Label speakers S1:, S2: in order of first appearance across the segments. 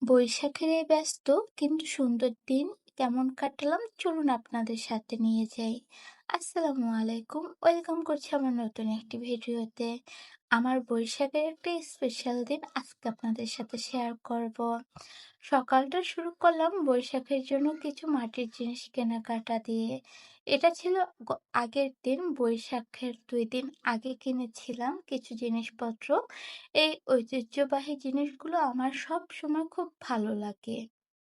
S1: বৈশাখের এই ব্যস্ত কিন্তু সুন্দর দিন কেমন কাটালাম চলুন আপনাদের সাথে নিয়ে যাই। আসসালামু আলাইকুম, ওয়েলকাম করছি আমার নতুন একটি ভিডিওতে। আমার বৈশাখের একটা স্পেশাল দিন আজকে আপনাদের সাথে শেয়ার করব। সকালটা শুরু করলাম বৈশাখের জন্য কিছু মাটির জিনিস কেনাকাটা দিয়ে। এটা ছিল আগের দিন, বৈশাখের 2 দিন আগে কিনেছিলাম কিছু জিনিসপত্র। এই ঐতিহ্যবাহী জিনিসগুলো আমার সব সময় খুব ভালো লাগে।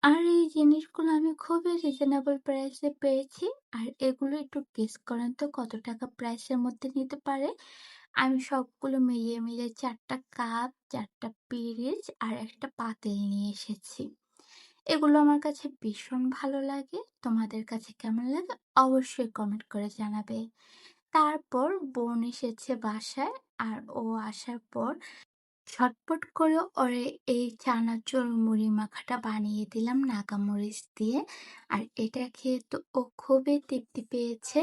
S1: আর এই জিনিসগুলো আমি খুবই রিজনেবল প্রাইসে পেয়েছি। আর এগুলো একটু গেস করেন তো কত টাকা প্রাইসের মধ্যে নিতে পারে? আমি সবগুলো মিলিয়ে 4টা কাপ, 4টা পিরিচ আর একটা পাতিল নিয়ে এসেছি। এগুলো আমার কাছে ভীষণ ভালো লাগে। তোমাদের কাছে কেমন লাগে অবশ্যই কমেন্ট করে জানাবে। তারপর বোন এসেছে বাসায়। আর ও আসার পর ঝটপট করে ওরে এই চানাচুর মুড়ি মাখাটা বানিয়ে দিলাম নাগামরিচ দিয়ে। আর এটা খেয়ে তো ও খুবই তৃপ্তি পেয়েছে।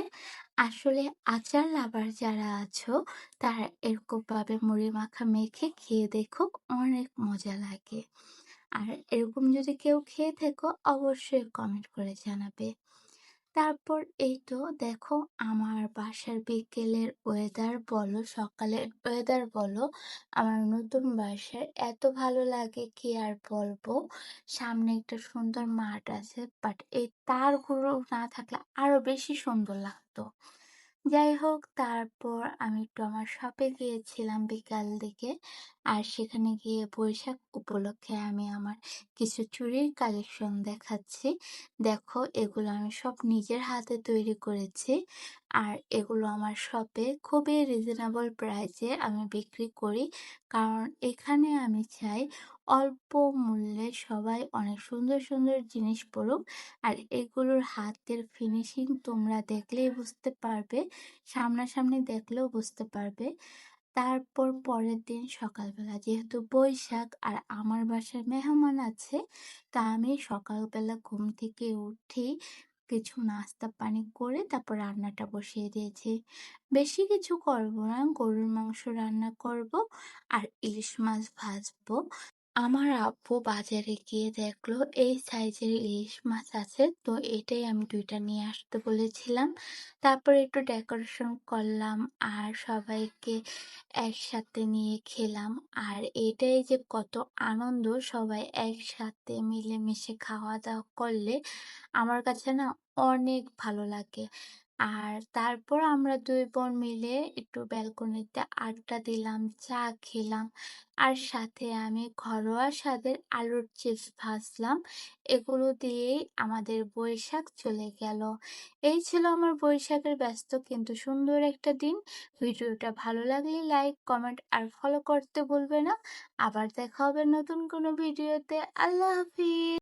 S1: আসলে আচার লাভার যারা আছো তারা এরকমভাবে মুড়ি মাখা মেখে খেয়ে দেখো, অনেক মজা লাগে। আর এরকম যদি কেউ খেয়ে থাকো অবশ্যই কমেন্ট করে জানাবে। তারপর এই তো দেখো, আমার বাসার বিকেলের ওয়েদার বলো সকালের ওয়েদার বলো, আমার নতুন বাসায় এত ভালো লাগে কি আর বলবো। সামনে একটা সুন্দর মাঠ আছে, বাট এই তারগুলো না থাকলে আরো বেশি সুন্দর লাগতো। যাই হোক, তারপর আমি একটু আমার শপে গিয়েছিলাম বিকাল দিকে। আর সেখানে গিয়ে বৈশাখ উপলক্ষে আমি আমার কিছু চুড়ির কালেকশন দেখাচ্ছি। দেখো, এগুলো আমি সব নিজের হাতে তৈরি করেছি। আর এগুলো আমার শপে খুবই রিজনেবল প্রাইসে আমি বিক্রি করি। কারণ এখানে আমি চাই অল্প মূল্যে সবাই অনেক সুন্দর সুন্দর জিনিস পড়ুক। আর এগুলোর হাতের ফিনিশিং তোমরা দেখলেই বুঝতে পারবে, সামনাসামনি দেখলেও বুঝতে পারবে। তারপর পরের দিন সকালবেলা যেহেতু বৈশাখ আর আমার বাসায় মেহমান আছে, তা আমি সকালবেলা ঘুম থেকে উঠেই কিছু নাস্তা পানি করে তারপর রান্নাটা বসিয়ে দিয়েছি। বেশি কিছু করব না, গরুর মাংস রান্না করব আর ইলিশ মাছ ভাজবো। আমার আব্বু বাজারে গিয়ে দেখলো এই সাইজের ইলিশ মাছ আছে, তো এটাই আমি 2টা নিয়ে আসতে বলেছিলাম। তারপর একটু ডেকোরেশন করলাম আর সবাইকে একসাথে নিয়ে খেলাম। আর এটাই যে কত আনন্দ, সবাই একসাথে মিলেমিশে খাওয়া দাওয়া করলে আমার কাছে না অনেক ভালো লাগে। আর তারপর আমরা 2 বোন মিলে একটু ব্যালকনিতে আড্ডা দিলাম, চা খেলাম। আর সাথে আমি ঘরোয়া স্বাদের আলুর চিপস ভাজলাম। এগুলো দিয়েই আমাদের বৈশাখ চলে গেল। এই ছিল আমার বৈশাখের ব্যস্ত কিন্তু সুন্দর একটা দিন। ভিডিওটা ভালো লাগলে লাইক, কমেন্ট আর ফলো করতে ভুলবে না। আবার দেখা হবে নতুন কোনো ভিডিওতে। আল্লাহ হাফিজ।